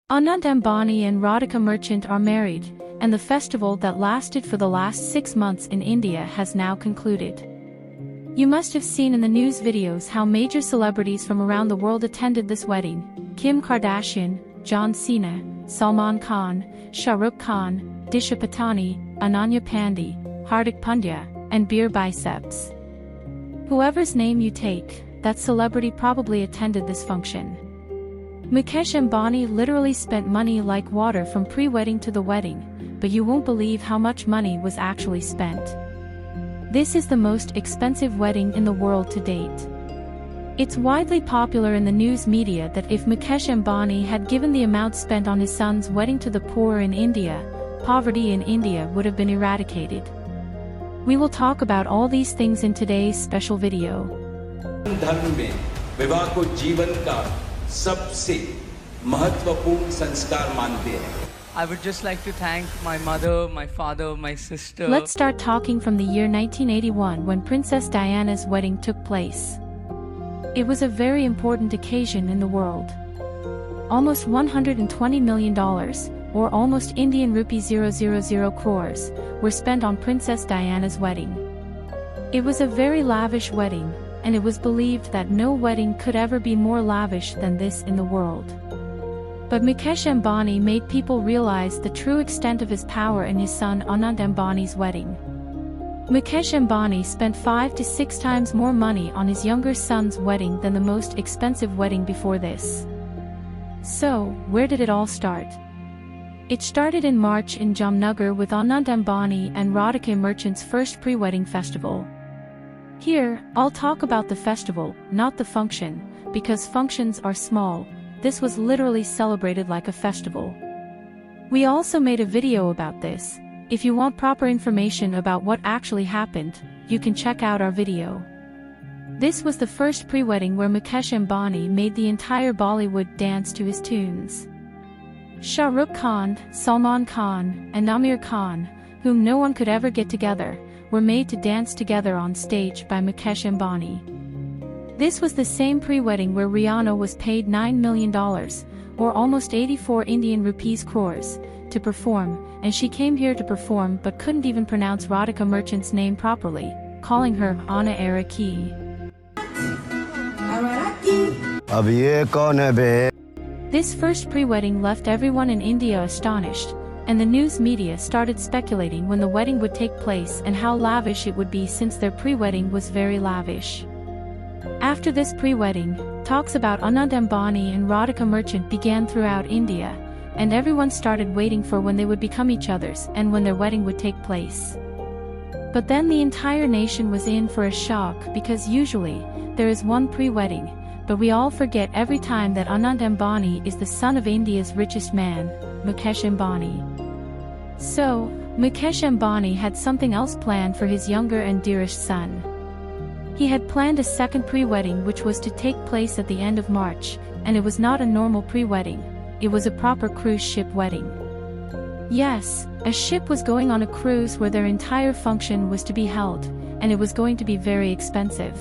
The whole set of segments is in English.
Anand Ambani and Radhika Merchant are married, and the festival that lasted for the last 6 months in India has now concluded. You must have seen in the news videos how major celebrities from around the world attended this wedding: Kim Kardashian, John Cena, Salman Khan, Shah Rukh Khan, Disha Patani, Ananya Pandey, Hardik Pandya, and Beer Biceps. Whoever's name you take, that celebrity probably attended this function. Mukesh Ambani literally spent money like water from pre-wedding to the wedding, but you won't believe how much money was actually spent. This is the most expensive wedding in the world to date. It's widely popular in the news media that if Mukesh Ambani had given the amount spent on his son's wedding to the poor in India, poverty in India would have been eradicated. We will talk about all these things in today's special video. धर्म में विवाह को जीवन का सबसे महत्वपूर्ण संस्कार मानते हैं. I would just like to thank my mother, my father, my sister. Let's start talking from the year 1981 when Princess Diana's wedding took place. It was a very important occasion in the world. Almost $120 million, or almost Indian rupee 000 crores, were spent on Princess Diana's wedding. It was a very lavish wedding, and it was believed that no wedding could ever be more lavish than this in the world. But Mukesh Ambani made people realize the true extent of his power in his son Anand Ambani's wedding. Mukesh Ambani spent 5 to 6 times more money on his younger son's wedding than the most expensive wedding before this. So, where did it all start? It started in March in Jamnagar with Anand Ambani and Radhika Merchant's first pre-wedding festival. Here, I'll talk about the festival, not the function, because functions are small. This was literally celebrated like a festival. We also made a video about this. If you want proper information about what actually happened, you can check out our video. This was the first pre-wedding where Mukesh Ambani made the entire Bollywood dance to his tunes. Shah Rukh Khan, Salman Khan, and Aamir Khan, whom no one could ever get together, were made to dance together on stage by Mukesh Ambani. This was the same pre-wedding where Rihanna was paid $9 million, or almost 84 Indian rupees crores, to perform, and she came here to perform but couldn't even pronounce Radhika Merchant's name properly, calling her Anna Araki. This first pre-wedding left everyone in India astonished, and the news media started speculating when the wedding would take place and how lavish it would be since their pre-wedding was very lavish. After this pre-wedding, talks about Anand Ambani and Radhika Merchant began throughout India, and everyone started waiting for when they would become each other's and when their wedding would take place. But then the entire nation was in for a shock because usually, there is one pre-wedding, but we all forget every time that Anand Ambani is the son of India's richest man, Mukesh Ambani. So, Mukesh Ambani had something else planned for his younger and dearest son. He had planned a second pre-wedding which was to take place at the end of March, and it was not a normal pre-wedding, it was a proper cruise ship wedding. Yes, a ship was going on a cruise where their entire function was to be held, and it was going to be very expensive.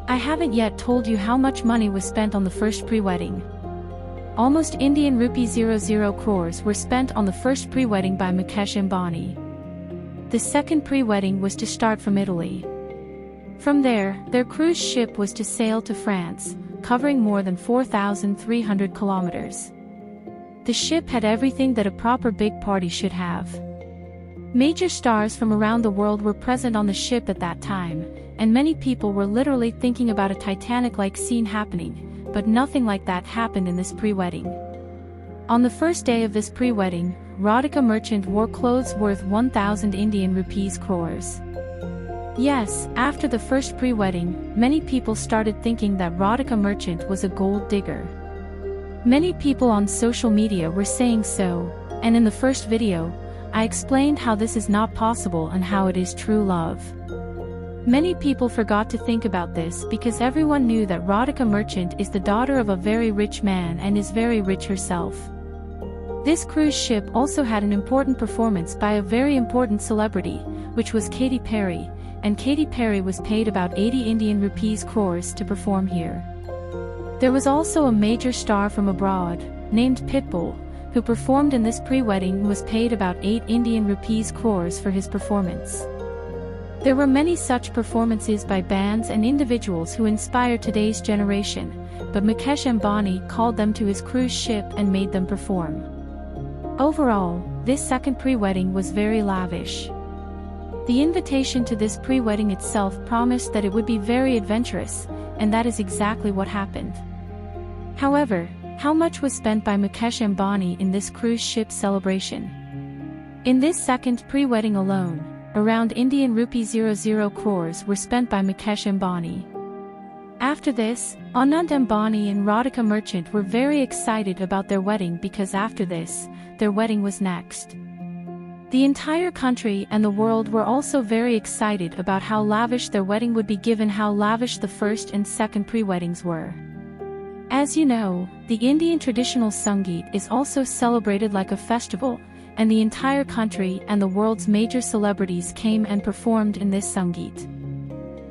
I haven't yet told you how much money was spent on the first pre-wedding. Almost Indian rupee 00 crores were spent on the first pre-wedding by Mukesh Ambani. The second pre-wedding was to start from Italy. From there, their cruise ship was to sail to France, covering more than 4,300 kilometers. The ship had everything that a proper big party should have. Major stars from around the world were present on the ship at that time, and many people were literally thinking about a Titanic-like scene happening, but nothing like that happened in this pre-wedding. On the first day of this pre-wedding, Radhika Merchant wore clothes worth 1,000 Indian rupees crores. Yes, after the first pre-wedding, many people started thinking that Radhika Merchant was a gold digger. Many people on social media were saying so, and in the first video, I explained how this is not possible and how it is true love. Many people forgot to think about this because everyone knew that Radhika Merchant is the daughter of a very rich man and is very rich herself. This cruise ship also had an important performance by a very important celebrity, which was Katy Perry, and Katy Perry was paid about 80 Indian rupees crores to perform here. There was also a major star from abroad, named Pitbull, who performed in this pre-wedding and was paid about 8 Indian rupees crores for his performance. There were many such performances by bands and individuals who inspired today's generation, but Mukesh Ambani called them to his cruise ship and made them perform. Overall, this second pre-wedding was very lavish. The invitation to this pre-wedding itself promised that it would be very adventurous, and that is exactly what happened. However, how much was spent by Mukesh Ambani in this cruise ship celebration? In this second pre-wedding alone, around Indian rupee 00 crores were spent by Mukesh Ambani. After this, Anand Ambani and Radhika Merchant were very excited about their wedding because after this, their wedding was next. The entire country and the world were also very excited about how lavish their wedding would be given how lavish the first and second pre-weddings were. As you know, the Indian traditional Sangeet is also celebrated like a festival, and the entire country and the world's major celebrities came and performed in this Sangeet.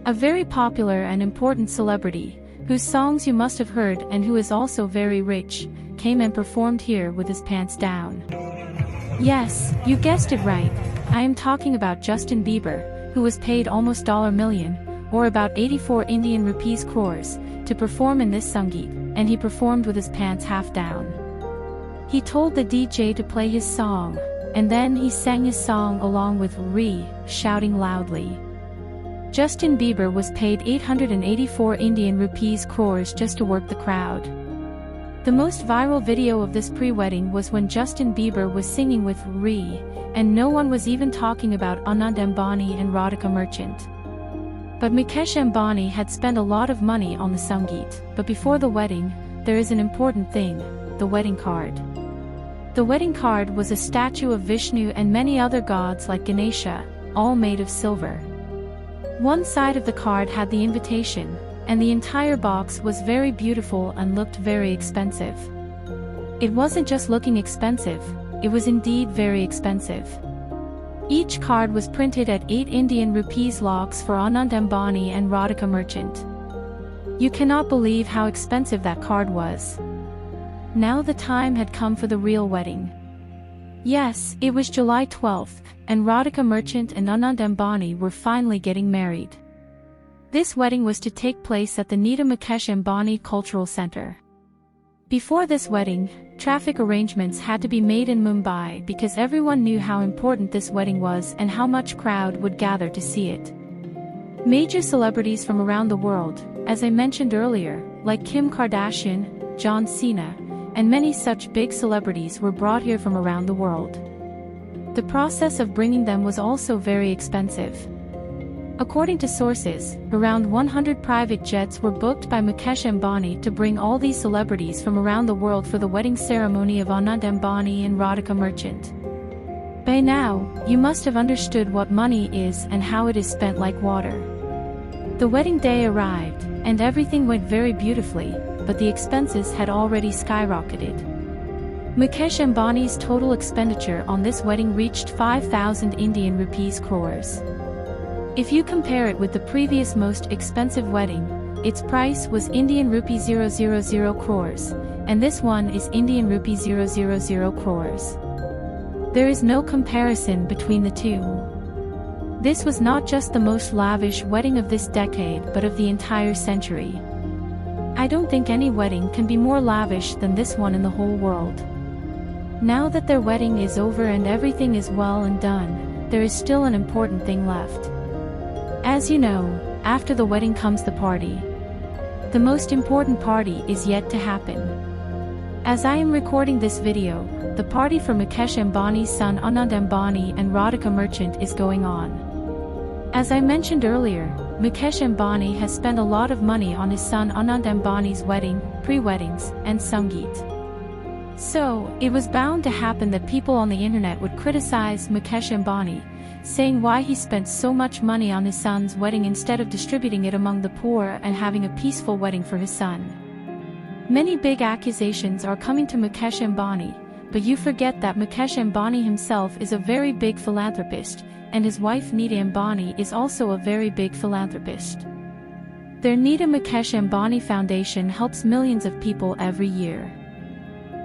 A very popular and important celebrity, whose songs you must have heard and who is also very rich, came and performed here with his pants down. Yes, you guessed it right, I am talking about Justin Bieber, who was paid almost $1 million, or about 84 Indian rupees crores, to perform in this Sangeet, and he performed with his pants half down. He told the DJ to play his song, and then he sang his song along with Ree, shouting loudly. Justin Bieber was paid 884 Indian rupees crores just to work the crowd. The most viral video of this pre-wedding was when Justin Bieber was singing with Ree, and no one was even talking about Anand Ambani and Radhika Merchant. But Mukesh Ambani had spent a lot of money on the Sangeet, but before the wedding, there is an important thing, the wedding card. The wedding card was a statue of Vishnu and many other gods like Ganesha, all made of silver. One side of the card had the invitation, and the entire box was very beautiful and looked very expensive. It wasn't just looking expensive, it was indeed very expensive. Each card was printed at 8 Indian rupees lakhs for Anand Ambani and Radhika Merchant. You cannot believe how expensive that card was. Now the time had come for the real wedding. Yes, it was July 12th, and Radhika Merchant and Anand Ambani were finally getting married. This wedding was to take place at the Nita Mukesh Ambani Cultural Center. Before this wedding, traffic arrangements had to be made in Mumbai because everyone knew how important this wedding was and how much crowd would gather to see it. Major celebrities from around the world, as I mentioned earlier, like Kim Kardashian, John Cena, and many such big celebrities were brought here from around the world. The process of bringing them was also very expensive. According to sources, around 100 private jets were booked by Mukesh Ambani to bring all these celebrities from around the world for the wedding ceremony of Anand Ambani and Radhika Merchant. By now, you must have understood what money is and how it is spent like water. The wedding day arrived, and everything went very beautifully, but the expenses had already skyrocketed. Mukesh Ambani's total expenditure on this wedding reached 5,000 Indian rupees crores. If you compare it with the previous most expensive wedding, its price was Indian rupee 000 crores, and this one is Indian rupee 000 crores. There is no comparison between the two. This was not just the most lavish wedding of this decade but of the entire century. I don't think any wedding can be more lavish than this one in the whole world. Now that their wedding is over and everything is well and done, there is still an important thing left. As you know, after the wedding comes the party. The most important party is yet to happen. As I am recording this video, the party for Mukesh Ambani's son Anand Ambani and Radhika Merchant is going on. As I mentioned earlier, Mukesh Ambani has spent a lot of money on his son Anand Ambani's wedding, pre-weddings, and Sangeet. So, it was bound to happen that people on the internet would criticize Mukesh Ambani, saying why he spent so much money on his son's wedding instead of distributing it among the poor and having a peaceful wedding for his son. Many big accusations are coming to Mukesh Ambani, but you forget that Mukesh Ambani himself is a very big philanthropist, and his wife Nita Ambani is also a very big philanthropist. Their Nita Mukesh Ambani Foundation helps millions of people every year.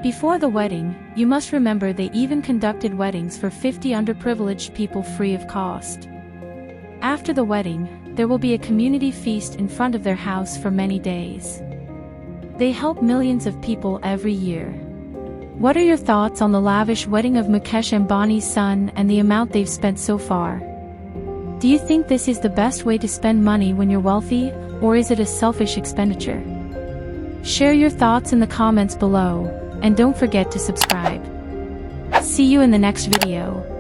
Before the wedding, you must remember they even conducted weddings for 50 underprivileged people free of cost. After the wedding, there will be a community feast in front of their house for many days. They help millions of people every year. What are your thoughts on the lavish wedding of Mukesh Ambani's son and the amount they've spent so far? Do you think this is the best way to spend money when you're wealthy, or is it a selfish expenditure? Share your thoughts in the comments below, and don't forget to subscribe. See you in the next video.